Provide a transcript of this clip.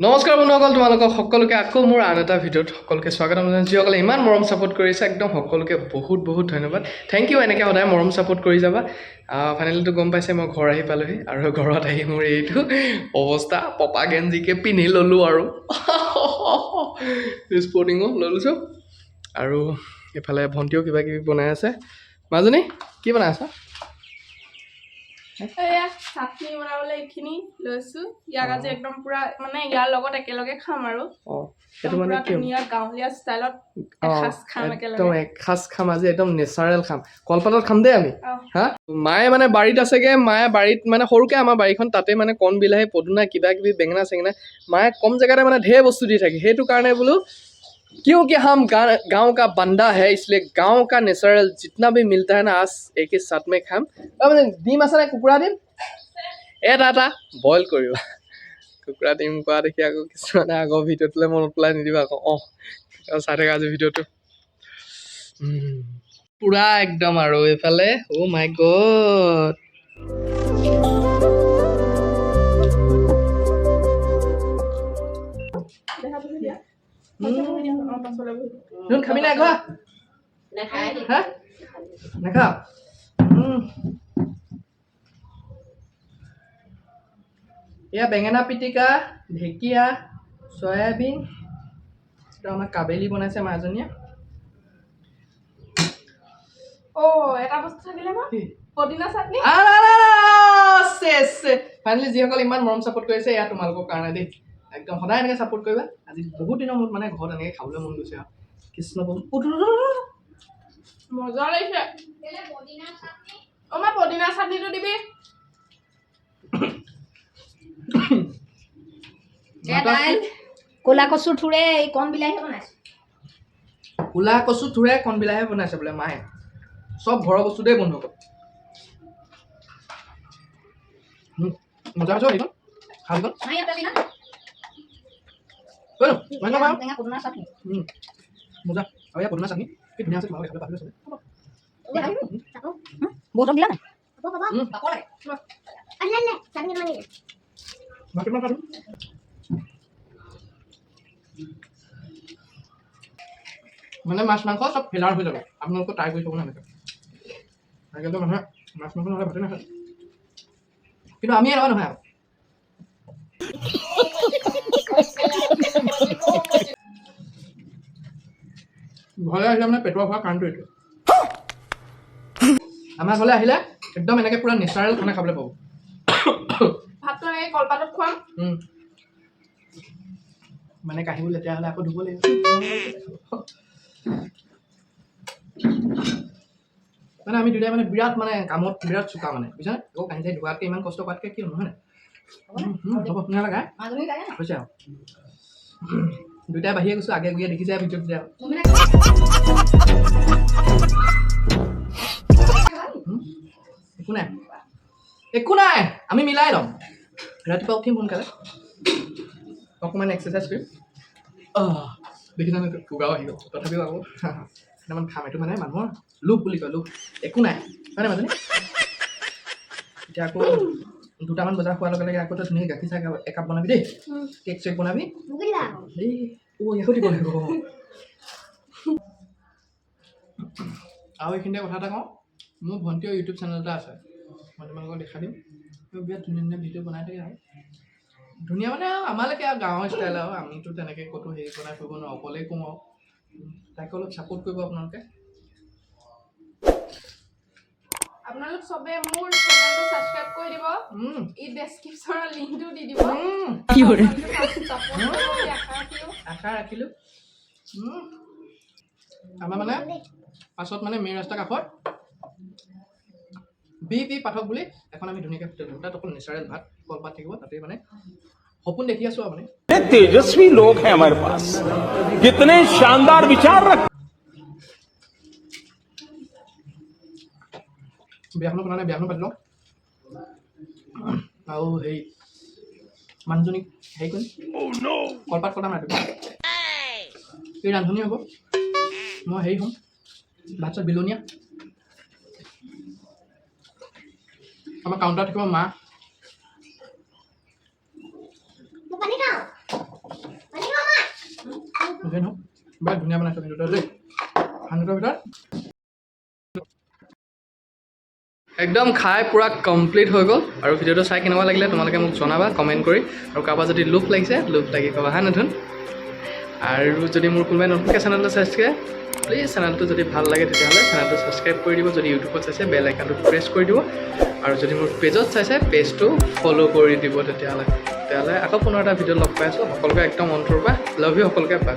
নমস্কাৰ বন্ধুসকল, তোমালোকক সকলোকে আকৌ মোৰ আন এটা ভিডিঅ'ত সকলোকে স্বাগতম জনাইছোঁ। যিসকলে ইমান মৰম ছাপোৰ্ট কৰিছে, একদম সকলোকে বহুত বহুত ধন্যবাদ। Thank you. এনেকৈ সদায় মৰম ছাপোৰ্ট কৰি যাবা। ফাইনেলিটো গম পাইছে, মই ঘৰ আহি পালোহি আৰু ঘৰত আহি মোৰ এইটো অৱস্থা। পপা গেঞ্জিকে পিন্ধি ল'লোঁ আৰু স্পৰ্টিঙো লৈ লৈছোঁ। আৰু এইফালে ভণ্টিও কিবা কিবি বনাই আছে। মাজনী কি বনাই আছা? এয়া চাটনি বনাবলৈ এইখিনি লৈছো। ইয়াক আজি একদম পুৰা মানে ইয়াৰ লগত একেলগে খাম আৰু সেইটো মানে কি ধুনীয়া গাঁৱলীয়া ষ্টাইলত এসাঁজ খাম একেলগে। একদম এসাঁজ খাম আজি, একদম নেচাৰেল খাম। কলপাতত খাম দেই আমি। হা, মায়ে মানে বাৰীত আছেগে। মায়ে বাৰীত মানে সৰুকে আমাৰ বাৰীখন, তাতে মানে কণ বিলাহী, পদুনা, কিবা কিবি বেঙেনা চেঙেনা, মায়ে কম জেগাতে মানে ঢেৰ বস্তু দি থাকে। সেইটো কাৰণে বোলো क्योंकि हम गाँव का बंदा है, इसलिए गाँव का नेचुरल जितना भी मिलता है ना, आज एक ही साथ में खाम। মানে ডিম আছে নে? কুকুৰা ডিম এটা বইল কৰিবা। কুকুৰা ডিম কোৱা দেখি আকৌ কিছুমানে আগৰ ভিডিঅ'টোলৈ মনত পেলাই নিদিবা আকৌ। চাই থাকা আজি ভিডিঅ'টো। পুৰা একদম আৰু এইফালে অ' মাই গড, খাবি নাই খোৱা? নাখাওঁ। এয়া বেঙেনা পিটিকা, ঢেকীয়া, চয়াবিন, আমাৰ কাবেলি বনাইছে মাজনীয়ে। এটা বস্তু থাকিলে ন, পদিনা চাটনি। ফাইনেলি যিসকল ইমান মৰম ছাপোৰ্ট কৰিছে, এয়া তোমালোকৰ কাৰণে দেই। একদম সদায় এনেকৈ ছাপোৰ্ট কৰিবা। আজি বহুত দিনৰ মূৰত মানে ঘৰত এনেকৈ খাবলৈ মন গৈছে আৰু কৃষ্ণ মজা লাগিছে। মই পদিনা চাটনিটো দিবি। ক'লা কচু থুৰে কণ বিলাহী বনাইছে। ক'লা কচু থুৰে কণ বিলাহী বনাইছে বোলে মায়ে। চব ঘৰৰ বস্তু দেই বন্ধুসকল। মজা হৈছে এইখন। খাই দিবা। পদিনা চাটনি মজা। আৰু ইয়াৰ পদিনা চাটনি কি ধুনীয়া আছে, তোমালোকে খাবলৈ পাহৰি গৈছে। বহুতক দিলা নাই? মানে মাছ মাংস চব ফিলাৰ হৈ যাব। আপোনালোকে ট্ৰাই কৰি চাব এনেকৈ। আজিকালিতো মানুহে মাছ মাংস নহ'লে ভাতে নাখায়, কিন্তু আমি এনেকুৱা নহয় আৰু। ঘৰলৈ আহিলে মানে পেটৰ খোৱা কাৰণটো এইটো। আমাৰ ঘৰলৈ আহিলে একদম এনেকৈ পুৰা নেচাৰেল খানা খাবলৈ পাব। ভাতটো এনেকৈ কলপাতত খুৱাম। মানে কাঁহীবোৰ লেতেৰা হ'লে আকৌ ধুব লাগিব। মানে আমি দুটাই মানে বিৰাট মানে কামত বিৰাট চোকা মানে, বুজিছানে? আকৌ কাঁহী চাহী ধোৱাতকৈ ইমান কষ্ট কৰাতকৈ কি নহয় নে? হ'ব নালাগে হৈছে আৰু। দুইটাই বাহিৰে গৈছোঁ, আগে গুৰিয়ে দেখিছে ভিডিঅ'ত দিয়া। একো নাই, একো নাই, আমি মিলাই ল'ম। ৰাতিপুৱা উঠিম সোনকালে, অকণমান এক্সাৰচাইজ কৰিম। দেখিছানে কুগাও আহি গ'ল। তথাপিও আকৌ কেইটামান খাম। এইটো মানে মানুহৰ লোভ বুলি কয়, লোভ। একো নাই হয়নে মাজনী? এতিয়া আকৌ 2টামান বজাৰ খোৱাৰ লগে লগে আকৌ তই ধুনীয়াকৈ গাখীৰ চাহ একাপ বনাবি দেই। কেক চেক বনাবি। এই ইয়াকো দিব লাগিব। আৰু এইখিনিতে কথা এটা কওঁ, মোৰ ভণ্টিও ইউটিউব চেনেল এটা আছে, মই তোমালোকক দেখাই দিম। বিৰাট ধুনীয়া ধুনীয়া ভিডিঅ' বনাই থাকে আৰু ধুনীয়া মানে আৰু আমালৈকে আৰু গাঁৱৰ ষ্টাইল আৰু। আমিতো তেনেকৈ ক'তো হেৰি বনাই কৰিব নোৱাৰোঁ, অকলেই কওঁ আৰু। তাকে অলপ ছাপোৰ্ট কৰিব আপোনালোকে। আপোনালোক চবে মোৰ চেনেলটো ছাবস্ক্ৰাইব কৰি দিব। এই ডেছক্ৰিপশ্যনৰ লিংকটো দি দিব। আশা ৰাখিলোঁ। আমাৰ মানে পাছত মানে মেইন ৰাস্তাৰ কাষত বি পাঠক বুলি এখন আমি ধুনীয়াকৈ হোটেল দিম। তাত অকল নেচাৰেল ভাত, কলপাত থাকিব। তাতে মানে সপোন দেখি আছোঁ আৰু মানে। तेजस्वी लोग हैं हमारे पास, कितने शानदार विचार रख। বিয়াখনো পতা নাই, বিয়াখনো পাতি লওঁ। আৰু হেৰি মানুহজনীক হেৰি কৰিম, কলপাত কটাম ৰাতিপুৱা। এই ৰান্ধনি হ'ব, মই হেৰি হ'ম, ভাত চাত বিলনীয়া। আমাৰ কাউণ্টাৰত থাকিব মা। হাণ্ড্ৰেড নহয় বৰ ধুনীয়া বনাইছোঁ কিন্তু দেই 100ৰ ভিতৰত একদম খাই পূৰা কমপ্লিট হৈ গ'ল আৰু ভিডিঅ'টো চাই কেনেকুৱা লাগিলে তোমালোকে মোক জনাবা কমেণ্ট কৰি আৰু কাৰোবাৰ যদি লোভ লাগিছে লোভ লাগি ক'বা হা নতুন আৰু যদি মোৰ কোনোবাই নতুনকৈ চেনেলটো ছাবস্ক্ৰাইব প্লিজ চেনেলটো যদি ভাল লাগে তেতিয়াহ'লে চেনেলটো ছাবস্ক্ৰাইব কৰি দিব যদি ইউটিউবত চাইছে বেল আইকনটো প্ৰেছ কৰি দিব আৰু যদি মোৰ পেজত চাইছে পেজটো ফ'ল' কৰি দিব তেতিয়াহ'লে আকৌ পুনৰ এটা ভিডিঅ' লগ পাই আছোঁ সকলোকে একদম অন্তৰৰ পৰা লাভ ইউ সকলোকে পাই